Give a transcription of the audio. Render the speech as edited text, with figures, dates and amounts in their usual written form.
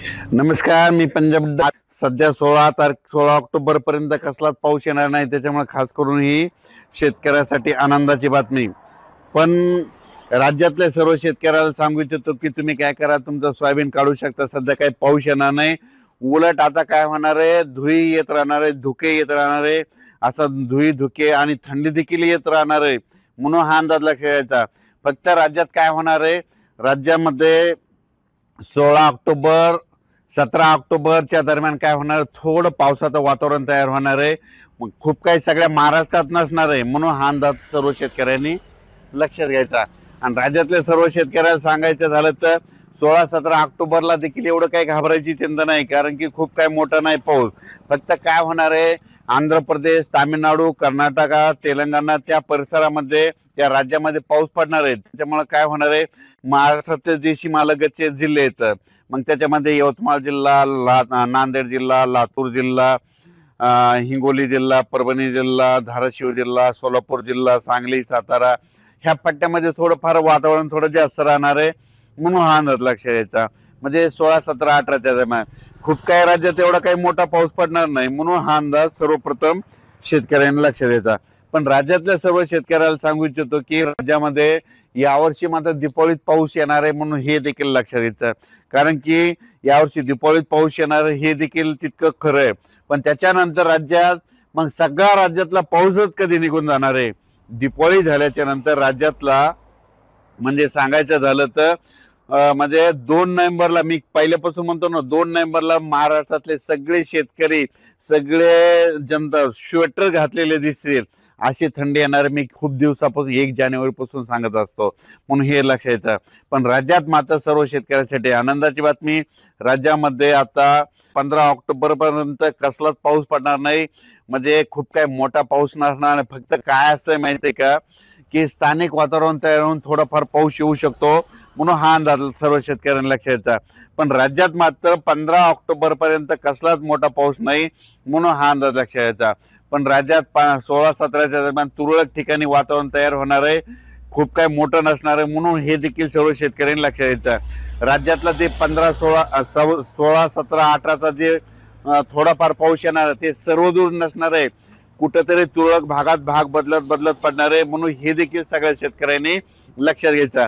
नमस्कार, मी पंजाब सध्या 16 ऑक्टोबर पर्यंत कसलाच पाऊस येणार नाही, त्याच्यामुळे खास करून ही शेतकऱ्यासाठी आनंदाची बातमी. पण राज्यातल्या सर्व शेतकऱ्याला सांगू इच्छितो की तुम्ही काय करा, तुमचं सोयाबीन काढू शकता. सध्या काही पाऊस येणार नाही. उलट आता काय होणार आहे, धुई येत राहणार आहे, धुके येत राहणार आहे. असं धुई धुके आणि थंडी देखील येत राहणार आहे, म्हणून हा अंदाज लक्षात घ्यायचा. फक्त राज्यात काय होणार आहे, राज्यामध्ये 16 ऑक्टोबर 17 ऑक्टोबरच्या दरम्यान काय होणार, थोडं पावसाचं वातावरण तयार होणार आहे. मग खूप काही सगळ्या महाराष्ट्रात नसणार आहे, म्हणून हा अंदाज सर्व शेतकऱ्यांनी लक्षात घ्यायचा. आणि राज्यातल्या सर्व शेतकऱ्याला सांगायचं झालं तर 16-17 ऑक्टोबरला देखील एवढं काही घाबरायची चिंता नाही, कारण की खूप काही मोठा नाही पाऊस. फक्त काय होणार आहे, आंध्र प्रदेश, तामिळनाडू, कर्नाटका, तेलंगणा त्या परिसरामध्ये त्या राज्यामध्ये पाऊस पडणार आहे. त्याच्यामुळे काय होणार आहे, महाराष्ट्राचे जे सीमालगतचे जिल्हे आहेत, मग त्याच्यामध्ये यवतमाळ जिल्हा, नांदेड जिल्हा, लातूर जिल्हा, हिंगोली जिल्हा, परभणी जिल्हा, धाराशिव जिल्हा, सोलापूर जिल्हा, सांगली, सातारा ह्या पट्ट्यामध्ये थोडंफार वातावरण थोडं जास्त राहणार आहे, म्हणून हा अंदाज लक्षात यायचा. म्हणजे 16-17-18च्या दरम्यान खूप काही राज्यात एवढा काही मोठा पाऊस पडणार नाही, म्हणून हा अंदाज सर्वप्रथम शेतकऱ्यांनी लक्षात द्यायचा. पण राज्यातल्या सर्व शेतकऱ्याला सांगू इच्छितो की राज्यामध्ये यावर्षी मात्र दिपावलीत पाऊस येणार आहे, म्हणून हे देखील लक्षात घ्यायचं. कारण की यावर्षी दिपावलीत पाऊस येणार हे देखील तितकं खरं आहे. पण त्याच्यानंतर राज्यात मग सगळ्या राज्यातला पाऊसच कधी निघून जाणार आहे, दिपावली झाल्याच्या नंतर राज्यातला. म्हणजे सांगायचं झालं तर म्हणजे 2 नोव्हेंबरला, मी पहिल्यापासून म्हणतो ना, 2 नोव्हेंबरला महाराष्ट्रातले सगळे शेतकरी, सगळे जनता स्वेटर घातलेले दिसतील, अशी थंडी येणार मी खूप दिवसापासून 1 जानेवारी पासून सांगत असतो, म्हणून हे लक्षात येतं. पण राज्यात मात्र सर्व शेतकऱ्यांसाठी आनंदाची बातमी. राज्यामध्ये आता 15 ऑक्टोबर पर्यंत कसलाच पाऊस पडणार नाही. म्हणजे खूप काही मोठा पाऊस नसणार. फक्त काय असं माहितीये का, की स्थानिक वातावरण तयार होऊन थोडाफार पाऊस येऊ शकतो, म्हणून हा अंदाज सर्व शेतकऱ्यांना लक्षात यायचा. पण राज्यात मात्र 15 ऑक्टोबर पर्यंत कसलाच मोठा पाऊस नाही, म्हणून हा अंदाज लक्षात यायचा. पण राज्यात 16-17च्या दरम्यान तुरळक ठिकाणी वातावरण तयार होणार आहे, खूप काही मोठं नसणार आहे, म्हणून हे देखील सर्व शेतकऱ्यांनी लक्षात यायचं. राज्यातला ते 15, 16, 17, 18चा जे थोडाफार पाऊस येणार आहे ते सर्वदूर नसणार आहे, कुठेतरी तुरळक भागात भाग बदलत बदलत पडणार आहे, म्हणून हे देखील सगळ्या शेतकऱ्यांनी लक्षात घ्यायचं.